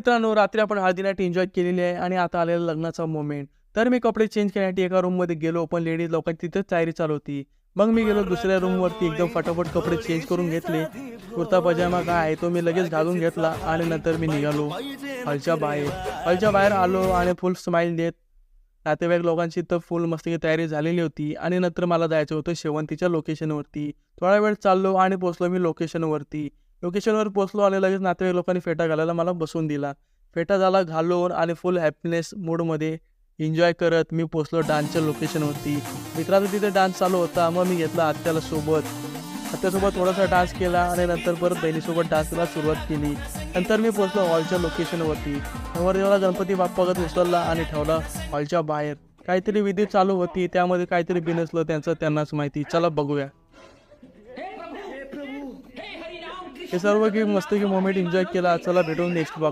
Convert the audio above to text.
मित्रांनो, रात्री आपण हळदी नाईट एन्जॉय केलेली आहे आणि आता आलेला लग्नाचा मोमेंट. तर मी कपडे चेंज करण्यासाठी एका रूममध्ये गेलो, पण लेडीज लोकांची तिथेच तयारी चालू होती. मग मी गेलो दुसऱ्या रूमवरती, एकदम फटाफट कपडे चेंज करून घेतले. कुर्ता पजामा काय आहे तो मी लगेच घालून घेतला आणि नंतर मी निघालो हॉलच्या बाहेर. हॉलच्या बाहेर आलो आणि फुल स्माईल देत नातेवाईक लोकांची तर फुल मस्तपैकी तयारी झालेली होती आणि नंतर मला जायचं होतं शेवंतीच्या लोकेशनवरती. थोडा वेळ चाललो आणि पोचलो मी लोकेशनवरती. लोकेशनवर पोचलो आणि लगेच नातेवाईक लोकांनी फेटा घालायला मला बसवून दिला. फेटा झाला घालून आणि फुल हॅपीनेस मूडमध्ये एन्जॉय करत मी पोचलो डान्सच्या लोकेशनवरती. मित्राचा तिथे डान्स चालू होता. मग मी घेतला आत्याला सोबत. आत्यासोबत थोडासा डान्स केला आणि नंतर परत बहिणीसोबत डान्सला सुरुवात केली. नंतर मी पोचलो हॉलच्या लोकेशनवरती. नवरदेवाला गणपती बाप्पागत उचलला आणि ठेवला हॉलच्या बाहेर. काहीतरी विधी चालू होती, त्यामध्ये काहीतरी बिनसलं त्यांचं त्यांनाच माहिती. चला बघूया. हे सर्व की मस्त की मोमेंट एन्जॉय केला. चला भेटून नेक्स्ट ब्लॉग.